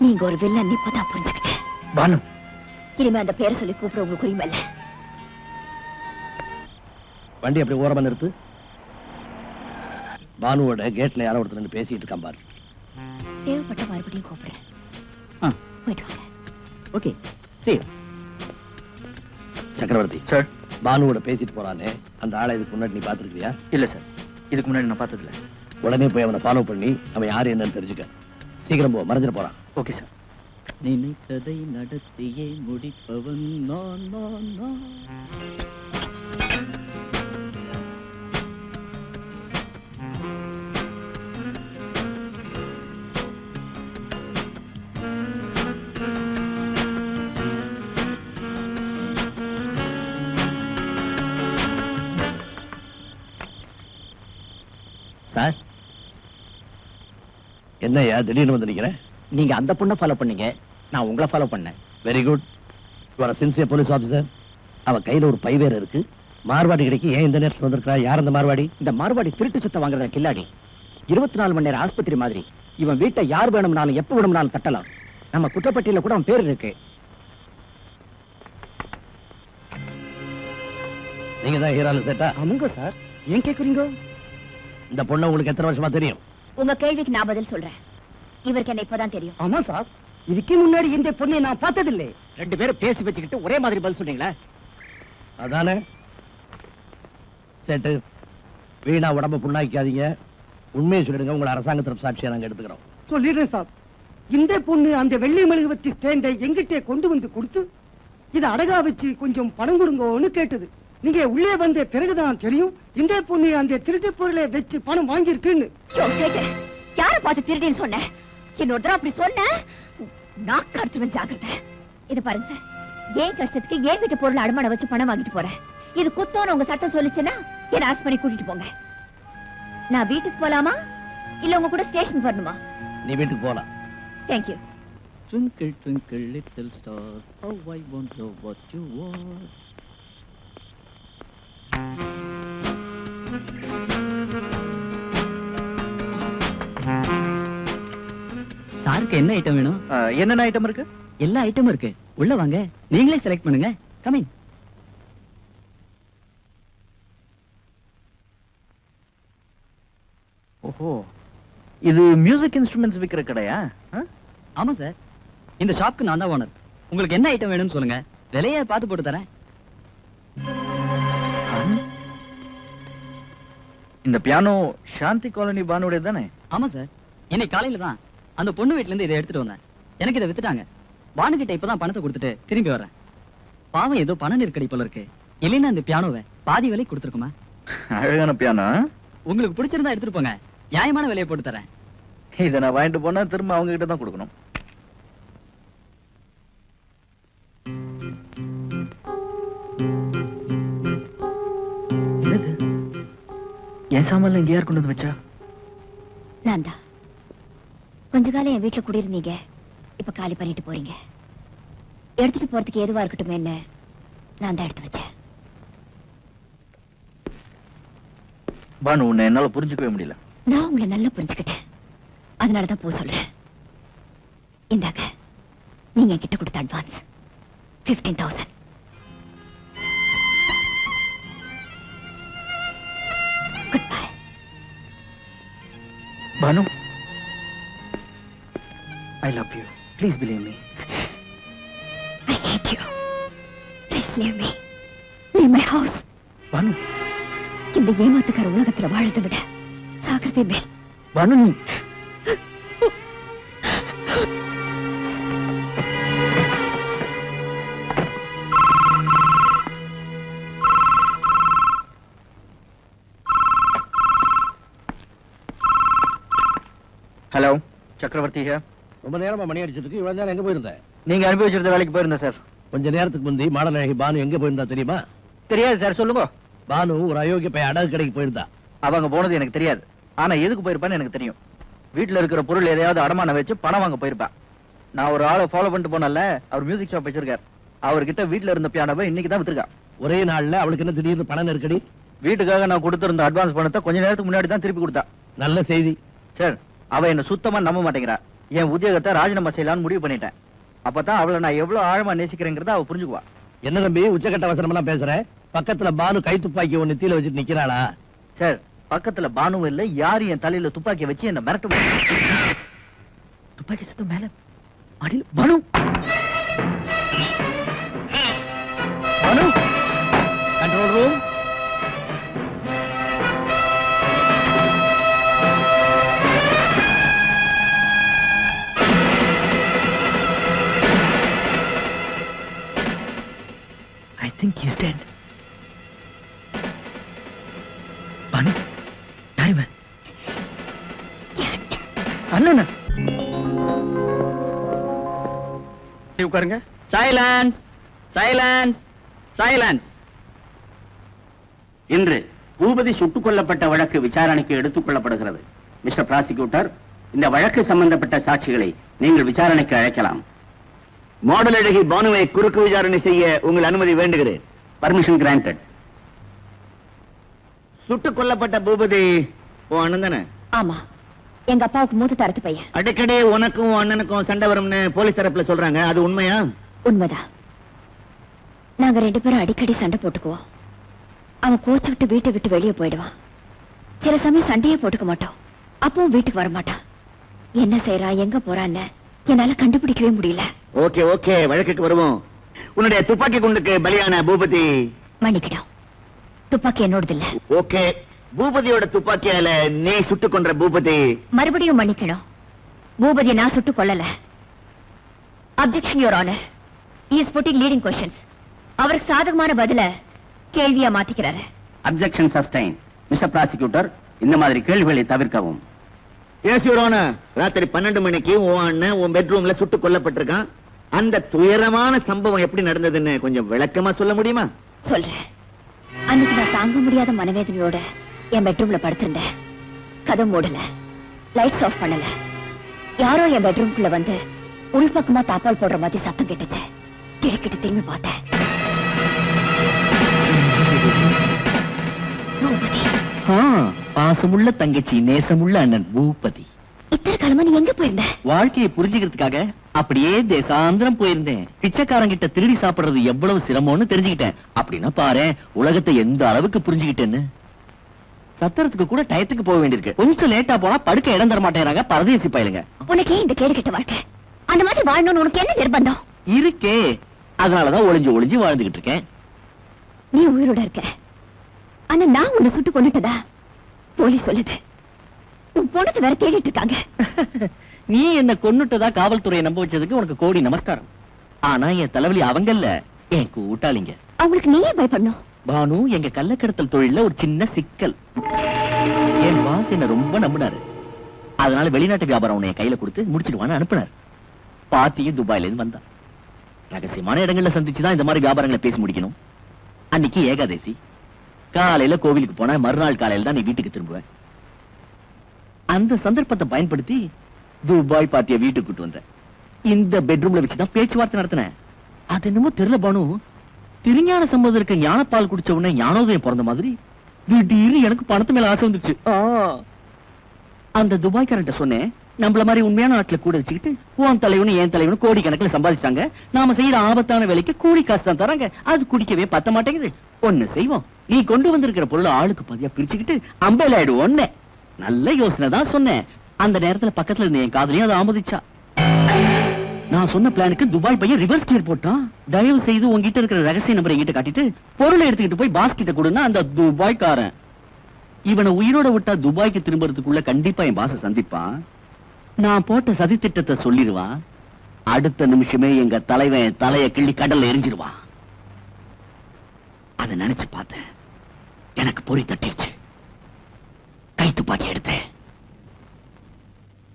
நீங்க ஒரு வில்லன் இப்பதான் புரிஞ்சுக்கிட்டேன்.
பானு,
இனிமே அந்த பேரை சொல்லி கூப்பிட உங்களுக்கு உரிமை இல்ல.
வண்டி அப்படி ஓரமா நிறுத்து. பானுவோட கேட்ல யாரோ ஒருத்தர் நின்னு பேசிட்டு இருக்கான் பாரு.
தேவைப்பட்ட மறுபடியும் கூப்பிடுறேன். போயிட்டு வாங்க.
ஓகே, சரி.
சக்கரவர்த்தி
சார்.
பானுவோட பேசிட்டு போறானே, அந்த ஆளை இதுக்கு முன்னாடி நீ பாத்துருக்கியா?
இல்ல சார், இதுக்கு முன்னாடி நான் பார்த்ததில்ல.
உடனே போய் அவனை ஃபாலோ பண்ணி அவன் யாரு என்னன்னு தெரிஞ்சுக்க. சீக்கிரம் போ, மறைஞ்சிட போறான்.
Okay sir.
நினைத்ததை நடத்தியே முடிப்பவன் நான் நான் நான்.
சார், என்னையா திடீர்னு வந்து நிக்கிறேன்?
நீங்க அந்த பொண்ணை ஃபாலோ பண்ணீங்க, நான் உங்களை ஃபாலோ பண்ணேன்.
Very good. You are sincere police officer. அவ கையில ஒரு பை வேற இருக்கு. மார்வாடி கிடைக்கு ஏன் இந்த நேரத்தில் வந்திருக்கா? யார் அந்த மார்வாடி?
இந்த மார்வாடி திருட்டு சொத்தை வாங்குறத கில்லாடி. 24 மணி நேரம் ஆஸ்பத்திரி மாதிரி இவன் வீட்டை யார் வேணும்னாலும் எப்ப வேணும்னாலும் தட்டலாம். நம்ம குற்றப்பட்டியல கூட அவன் பேர் இருக்கு.
நீங்க தான் ஹீரால சேட்டா?
ஆமாங்க சார். ஏன் கேக்குறீங்க?
இந்த பொண்ணு உங்களுக்கு எத்தனை வருஷமா தெரியும்?
உங்க கேள்விக்கு நான் பதில் சொல்றேன். இவருக்கு என்ன இப்பதான் தெரியும்.
ஆமா சார், இதுக்கு முன்னாடி இந்த பொண்ணை நான் பார்த்ததில்லை. 2 பேரும் பேசி வச்சுக்கிட்டு ஒரே மாதிரி பதில் சொன்னீங்களா?
அதானே சேட்டு, வீணா உடம்ப புண்ணாக்காதீங்க. உண்மையை சொல்லிடுங்க. உங்களை அரசாங்க தரப்பு சாட்சியா நாங்க எடுத்துக்கிறோம்.
சொல்லிடுறேன் சார். இந்த பொண்ணு அந்த வெள்ளை மெழுகுவத்தி ஸ்டாண்டை எங்கிட்டே கொண்டு வந்து கொடுத்து இதை அடகா வச்சு கொஞ்சம் பணம் கொடுங்கன்னு கேட்டது. நீங்க உள்ளே வந்த பிறகுதான் தெரியும் இந்த பொண்ணு அந்த திருட்டு பொருளை வச்சு பணம் வாங்கியிருக்குன்னு.
யார பார்த்து திருடின்னு சொன்ன? இன்னொரு தடவை அப்படி சொன்ன நாக்கு அறுத்துவேன், ஜாக்கிரதை. இது பாருங்க சார், ஏன் கஷ்டத்துக்கு ஏன் வீட்டு பொருளை அடமானம் வச்சு பணம் வாங்கிட்டு போறேன். இது குத்தோன்னு உங்க சட்டம் சொல்லிச்சுன்னா என்ன ஆஸ் பண்ணி கூட்டிட்டு போங்க. நான் வீட்டுக்கு போலாமா இல்ல உங்க கூட ஸ்டேஷன் வரணுமா?
நீ வீட்டுக்கு போலாம்.
Thank you.
Twinkle twinkle little star, how I wonder what you are. சாருக்கு என்ன ஐட்டம் வேணும்?
என்னென்ன ஐட்டம் இருக்கு?
எல்லா ஐட்டமும் இருக்கு. உள்ள வாங்க, நீங்களே செலக்ட் பண்ணுங்க. கமிங்.
ஓஹோ, இது மியூசிக் இன்ஸ்ட்ருமெண்ட்ஸ் விக்கிற கடையா?
ஆமா சார், இந்த ஷாப்க்கு நான் தான் ஓனர். உங்களுக்கு என்ன ஐட்டம் வேணும்னு சொல்லுங்க, விலையை பார்த்து போட்டு தரேன்.
இந்த பியானோ சாந்தி காலனி பானுடைய தானே?
ஆமா சார், இன்னைக்கு காலையில தான் அந்த பொண்ணு வீட்டுல இருந்து இதை எடுத்துட்டு வந்தேன். எனக்கு இதை வித்துட்டாங்க. பானு கிட்ட இப்பதான் பணத்தை கொடுத்துட்டு திரும்பி வர்றேன். பாவம் ஏதோ பண நெருக்கடி போல இருக்கு. இல்லைன்னா இந்த பியானோவை பாதி விலை கொடுத்துருக்குமா?
அழகான பியானோ.
உங்களுக்கு பிடிச்சிருந்தா எடுத்துட்டு போங்க,
நியாயமான விலையை போட்டு தரேன்.
இதை நான் வாங்கிட்டு போனா திரும்ப அவங்க கிட்ட தான் கொடுக்கணும். என்னது என் சாமான்ல இங்க யார் கொண்டு வந்து வச்சா?
நான் தான். கொஞ்ச காலம் என் வீட்டுல குடியிருந்தீங்க, இப்ப காலி பண்ணிட்டு போறீங்க. எடுத்துட்டு போறதுக்கு எதுவா இருக்கட்டும் என்ன நான் தான் எடுத்து வச்சேன்.
பானு, உன்னை என்னால புரிஞ்சுக்கவே முடியல.
நான் உங்களை நல்லா புரிஞ்சுக்கிட்டேன், அதனாலதான் போ சொல்றேன். இந்தாங்க, நீங்க என்கிட்ட கொடுத்த advance 15,000. Goodbye.
Banu, I love you. Please believe me.
I hate you. Please leave me. Leave my house.
Banu,
இந்த ஏமாத்துக்கார உலகத்துல வாழதை விட சாக்கிரதை மேல்.
பானு, நீ ஹலோ, சக்கரவர்த்தி here.
ரொம்ப நேரமா மணி அடிச்சிட்டு இவ்வளவு நேரம் எங்க போயிருந்த?
நீங்க அனுப்பி வச்சிருந்த வேலைக்கு போயிருந்தேன் சார்.
கொஞ்ச நேரத்துக்கு முந்தி மாடநாயகி பானு எங்க போயிருந்தா தெரியுமா?
தெரியாது சார், சொல்லுங்க.
பானு ஒரு அயோக்கிய பையன் அடகு கடைக்கு போயிருந்தா.
அவங்க போனது எனக்கு தெரியாது, ஆனா எதுக்கு போயிருப்பான்னு எனக்கு தெரியும். வீட்டுல இருக்கிற பொருள் எதையாவது அடமான வச்சு பணம் வாங்க போயிருப்பா. நான் ஒரு ஆளை ஃபாலோ பண்ணிட்டு போனல, அவர் மியூசிக் ஷாப் வச்சிருக்காரு. அவர்கிட்ட வீட்டுல இருந்த பியானோவை இன்னைக்கு தான் வித்துருக்கா.
ஒரே நாள்ல அவளுக்கு என்ன திடீர்னு பணம் நெருக்கடி?
வீட்டுக்காக நான் கொடுத்திருந்த அட்வான்ஸ் பணத்தை கொஞ்ச நேரத்துக்கு முன்னாடி தான் திருப்பி கொடுத்தா.
நல்ல செய்தி
சார். அவ என்ன சுத்தமா நம்ப மாட்டேங்கிறா. என் உத்தியோகத்தை ராஜினாமா செய்யலாம்னு முடிவு பண்ணிட்டேன். அப்பதான் அவளை நான் எவ்வளவு ஆழமா நேசிக்கிறேங்கிறத அவ புரிஞ்சுக்குவா.
என்ன தம்பி உச்சகட்ட அவசரம் எல்லாம் பேசுற? பக்கத்துல பானு கை துப்பாக்கி ஒண்ணு தீல வச்சுட்டு நிக்கிறாளா?
சார், பக்கத்துல பானுவும் இல்ல, யாரும் என் தலையில துப்பாக்கி வச்சு என்ன மிரட்டு. துப்பாக்கி சுத்தம் மேல அடியில். Banu, Banu,
control room.
I think he's dead. Banu, யாருமே அண்ணா
உட்காருங்க. Silence, silence, silence.
இன்று பூபதி சுட்டுக் கொல்லப்பட்ட வழக்கு விசாரணைக்கு எடுத்துக் கொள்ளப்படுகிறது. மிஸ்டர் பிராசிக்யூட்டர், இந்த வழக்கு சம்பந்தப்பட்ட சாட்சிகளை நீங்கள் விசாரணைக்கு அழைக்கலாம்.
மாடல் அழகி பானுவை குறுக்கு விசாரணை செய்ய உங்கள் அனுமதி வேண்டுகிறேன்.
Permission granted.
சுட்டுக் கொல்லப்பட்ட பூபதி உன் அண்ணன் தானே?
ஆமா, எங்க அப்பாவுக்கு மூத்த தரத்து பையன்.
அடிக்கடி உனக்கும் அண்ணனுக்கும் சண்டை வரும்னு போலீஸ் தரப்புல சொல்றாங்க, அது உண்மையா?
உண்மைதான். நாங்க 2 பேரும் அடிக்கடி சண்டை போட்டுக்குவோம். அவன் கோச்சு விட்டு வீட்டை விட்டு வெளியே போயிடுவான். சில சமயம் சண்டையே போட்டுக்க மாட்டோம். அப்பவும் வீட்டுக்கு வர மாட்டான். என்ன செய்யறா, எங்க போறான்னு என்னால கண்டுபிடிக்கவே முடியல.
ஓகே ஓகே, வழக்குக்கு வருவோம். உன்னுடைய துப்பாக்கி குண்டுக்கு பலியான பூபதி
மன்னிக்கிடும். துப்பாக்கி என்னோடது இல்ல.
ஓகே, பூபதியோட துப்பாக்கியால நீ சுட்டுக் கொன்ற பூபதி
மறுபடியும் மன்னிக்கணும். பூபதியை நான் சுட்டுக் கொள்ளல. Objection your honour. He is putting leading questions. அவருக்கு சாதகமான பதில கேள்வியா மாத்திக்கிறாரு.
Objection sustain. மிஸ்டர் பிராசிக்யூட்டர், இந்த மாதிரி கேள்விகளை தவிர்க்கவும்.
Yes your honour. ராத்திரி 12 மணிக்கு உன் அண்ணன் உன் பெட்ரூம்ல சுட்டுக் கொல்லப்பட்டிருக்கான். அந்த துயரமான சம்பவம் எப்படி நடந்ததுன்னு கொஞ்சம் விளக்கமா சொல்ல முடியுமா?
சொல்றேன். அன்னைக்கு நான் தாங்க முடியாத மனவேதனையோட என் பெட்ரூம்ல படுத்திருந்தேன். கதவு மூடல, லைட்ஸ் ஆஃப் பண்ணல. யாரோ என் பெட்ரூம்குள்ள வந்து உள்பக்கமா தாப்பால் போடுற மாதிரி சத்தம் கேட்டுச்சு. திடுக்கிட்டு திரும்பி பார்த்தேன். பூபதி.
பாசமுள்ள தங்கச்சி, நேசமுள்ள அண்ணன் பூபதி.
இத்தனை காலமா நீ எங்க போயிருந்த?
வாழ்க்கையை புரிஞ்சுக்கிறதுக்காக அப்படியே தேசாந்திரம் போயிருந்தேன். பிச்சைக்காரங்கிட்ட திருடி சாப்பிடுறது எவ்வளவு சிரமம்னு தெரிஞ்சுக்கிட்டேன். அப்படின்னா பாரு, உலகத்தை எந்த அளவுக்கு புரிஞ்சுக்கிட்டேன்னு. சத்திரத்துக்கு கூட டயத்துக்கு போக வேண்டியிருக்கு. கொஞ்சம் லேட்டா போனா படுக்க இடம் தர மாட்டேங்கிறாங்க பரதேசி பயலுங்க.
உனக்கே இந்த கேடு கெட்ட வாழ்க்கை. அந்த மாதிரி வாழணும்னு உனக்கு என்ன நிர்பந்தம்?
இருக்கே, அதனாலதான் ஒளிஞ்சு ஒளிஞ்சு வாழ்ந்துகிட்டு இருக்கேன்.
நீ உயிரோட இருக்க, ஆனா நான் உன்னை சுட்டு கொண்டுட்டதா போலீஸ் சொல்லுது. உன் பொண்ணத்தை வேற தேடிட்டு இருக்காங்க.
நீ என்ன கொன்னுட்டதா காவல்துறையை நம்ப வச்சதுக்கு உனக்கு கோடி நமஸ்காரம். ஆனா என் தலைவலி அவங்கல்ல, என் கூட்டாளிங்க.
அவங்களுக்கு நீயே பயப்படணும்.
பானு, எங்க கள்ளக்கடத்தல் தொழில ஒரு சின்ன சிக்கல். என் பாஸ் என்ன ரொம்ப நம்பினாரு. அதனால வெளிநாட்டு வியாபாரம் உன்னை கையில கொடுத்து முடிச்சிடுவான்னு அனுப்புனார். பாத்தியும் துபாயில இருந்து வந்தா. ரகசியமான இடங்கள்ல சந்திச்சுதான் இந்த மாதிரி வியாபாரங்களை பேசி முடிக்கணும். அன்னைக்கு ஏகாதசி. காலையில கோவிலுக்கு போன மறுநாள் காலையில தான் நீ வீட்டுக்கு திரும்புவ. அந்த சந்தர்ப்பத்தை பயன்படுத்தி துபாய் பாத்திய வீட்டுக்கு கூட்டு வந்த. இந்த பெட்ரூம்ல வச்சுதான் பேச்சுவார்த்தை நடத்தினேன். அது என்னமோ தெரியல பானு, திருஞான சம்பந்தருக்கு ஞானப்பால் குடிச்ச உடனே ஞானோதயம் பிறந்த மாதிரி திடீர்னு எனக்கு பணத்து மேல ஆசை வந்துருச்சு. அந்த துபாய்க்காரன்ட்ட சொன்னேன், நம்மள மாதிரி உண்மையான நாட்டுல கூட வச்சுக்கிட்டு உன் தலைவனும் என் தலைவனும் கோடி கணக்கில் சம்பாதிச்சாங்க. நாம செய்யற ஆபத்தான வேலைக்கு கூலி காசு தான் தராங்க. அது குடிக்கவே பத்த மாட்டேங்குது. ஒண்ணு செய்வோம், நீ கொண்டு வந்திருக்கிற பொருளை ஆளுக்கு பாதியா பிரிச்சுக்கிட்டு அம்பேல ஆயிடுவோம். ஒண்ணு நல்ல யோசனை தான் சொன்னேன். அந்த நேரத்துல பக்கத்துல இருந்த என் காதலியும் அதை ஆமதிச்சா. நான் சொன்ன பிளானுக்கு துபாய் பையன் ரிவர்ஸ் கியர் போட்டான். தயவு செய்து உங்ககிட்ட இருக்கிற ரகசிய நம்பரை என்கிட்ட காட்டிட்டு பொருளை எடுத்துக்கிட்டு போய் பாஸ் கிட்ட கொடுன்னா அந்த துபாய்க்காரன். இவனை உயிரோட விட்டா துபாய்க்கு திரும்புறதுக்குள்ள கண்டிப்பா என் பாச சந்திப்பான். நான் போட்ட சதி திட்டத்தை சொல்லிடுவான். அடுத்த நிமிஷமே எங்க தலைவன் தலைய கிள்ளி கடல்ல எரிஞ்சிருவான். அதை நினைச்சு பார்த்தேன், எனக்கு பொறி தட்டிருச்சு. கை துப்பாக்கி எடுத்தேன்,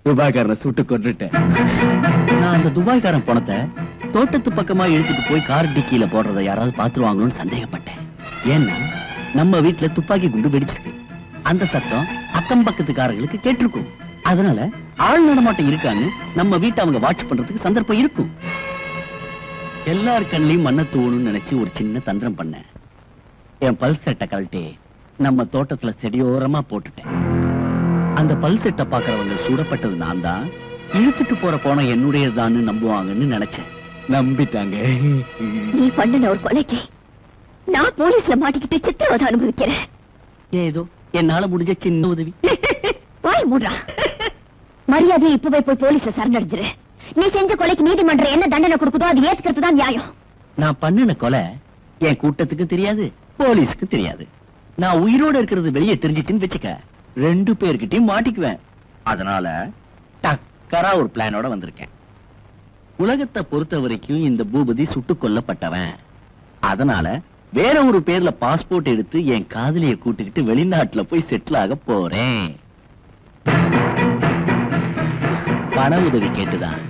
துபாய்க்காரனை சுட்டு கொண்டுட்டேன். நான் அந்த துபாய்க்காரன் பணத்தை தோட்டத்து பக்கமா இழுத்துட்டு போய் கார் டிக்கியில போடுறத யாராவது பாத்துருவாங்களோன்னு சந்தேகப்பட்டேன். ஏன்னா நம்ம வீட்டுல துப்பாக்கி குண்டு வெடிச்சிருக்கு. அந்த சத்தம் அக்கம் பக்கத்துக்காரங்களுக்கு கேட்டிருக்கும். அதனால ஆள் நடமாட்டம் இருக்கான்னு நம்ம வீட்டை அவங்க வாட்ச் பண்றதுக்கு சந்தர்ப்பம் இருக்கும். எல்லார் கண்ணையும் மண்ண தூணும்னு நினைச்சு ஒரு சின்ன தந்திரம் பண்ணேன். என் பல் செட்டை கழட்டி நம்ம தோட்டத்துல செடியோரமா போட்டுட்டேன். அந்த பல் செட்டை பாக்குறவங்க சுடப்பட்டது நான் தான், இழுத்துட்டு போற போன என்னுடையதான்னு நம்புவாங்கன்னு நினைச்சேன். நம்பிட்டாங்க.
நீ பண்ணின ஒரு கொலைக்கு நான் போலீஸ்ல மாட்டிக்கிட்டு சித்திரவதை அனுபவிக்கிறேன்.
ஏதோ என்னால முடிஞ்ச சின்ன உதவி.
வாய் மூடுறா. மரியாதையை இப்பவே போய் போலீஸ்ல சரணடைஞ்சிரு. நீ செஞ்ச கொலைக்கு நீதிமன்றம் என்ன தண்டனை கொடுக்குதோ அது ஏத்துக்கிறது தான் நியாயம்.
நான் பண்ணின கொலை என் கூட்டத்துக்கு தெரியாது, போலீஸ்க்கு தெரியாது. நான் உயிரோட இருக்கிறது வெளியே தெரிஞ்சிச்சுன்னு வச்சுக்க, 2 பேர்கிட்டயும் மாட்டிக்குவேன். அதனால டக்கரா ஒரு பிளானோட வந்திருக்கேன். உலகத்தை பொறுத்த வரைக்கும் இந்த பூபதி சுட்டுக் கொல்லப்பட்டவன். அதனால வேற ஒரு பேர்ல பாஸ்போர்ட் எடுத்து என் காதலியை கூட்டுக்கிட்டு வெளிநாட்டுல போய் செட்டில் ஆக போறேன். பண உதவி கேட்டுதான்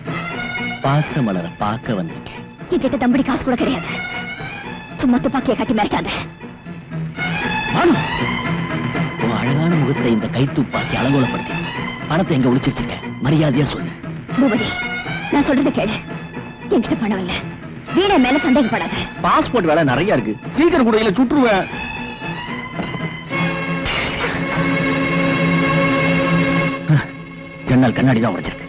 பாசமலரை பார்க்க வந்திருக்கேன்.
என்கிட்ட தம்படி காசு கூட கிடையாது. சும்மா துப்பாக்கியை கட்டி மிரட்டாத.
உன் அழகான முகத்தை இந்த கை துப்பாக்கி அலங்கோலப்படுத்தி பணத்தை எங்க ஒளிச்சு வச்சிருக்க, மரியாதையா சொல்லு.
பூபதி, நான் சொல்றத கேளு. என்கிட்ட பணம் இல்ல. வீட மேல சந்தேகப்படாத.
பாஸ்போர்ட் வேலை நிறைய இருக்கு, சீக்கிரம் கூட இல்ல சுட்டுருவேன். ஜன்னல் கண்ணாடி தான் உடைச்சிருக்கு.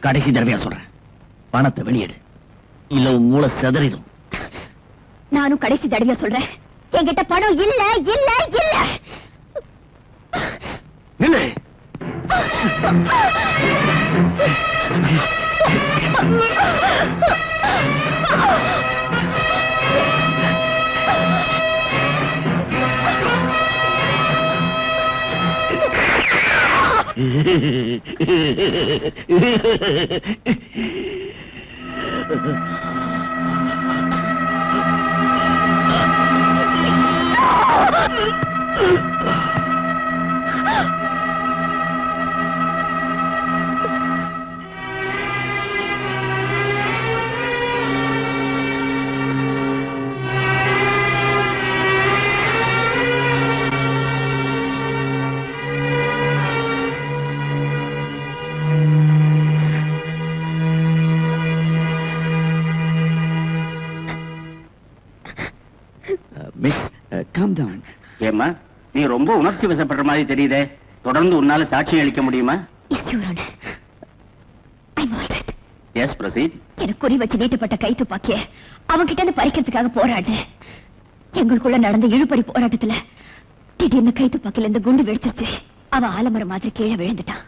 கடைசி தடவையா சொல்றேன், பணத்தை வெளியேடு, இல்ல உன் மூளை செதறிடும்.
நானும் கடைசி தடவையா சொல்றேன், என்கிட்ட பணம் இல்ல இல்ல இல்ல.
நில்லு.
ஏம்மா, நீ ரொம்ப உணர்ச்சி வசப்படுற மாதிரி தெரியுதே. தொடர்ந்து உன்னால சாட்சி அளிக்க முடியுமா? Yes, proceed.
எனக்கு குறி வச்சு நீட்டப்பட்ட கை துப்பாக்கிய அவன்கிட்ட இருந்து பறிக்கிறதுக்காக போராடினேன். எங்களுக்குள்ள நடந்த இழுபறி போராட்டத்துல திடீர்னு கை துப்பாக்கில இருந்து குண்டு வெடிச்சிருச்சு. அவன் ஆலமரம் மாதிரி கீழே விழுந்துட்டான்.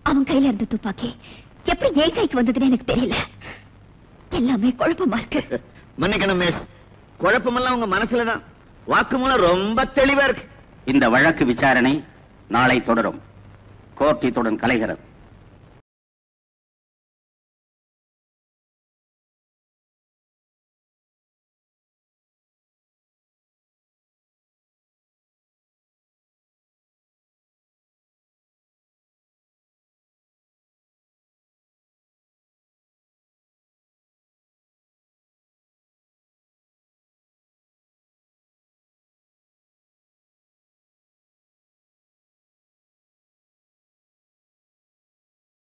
அவன் கையில இருந்த துப்பாக்கி எப்படி ஏன் கைக்கு வந்ததுன்னு எனக்கு தெரியல. எல்லாமே குழப்பமா இருக்கு.
மன்னிக்கணும் மிஸ், குழப்பமெல்லாம் உங்க மனசுலதான். வாக்குமூலம் ரொம்ப தெளிவா இருக்கு.
இந்த வழக்கு விசாரணை நாளை தொடரும். கோர்ட் இத்துடன் கலைகிறது.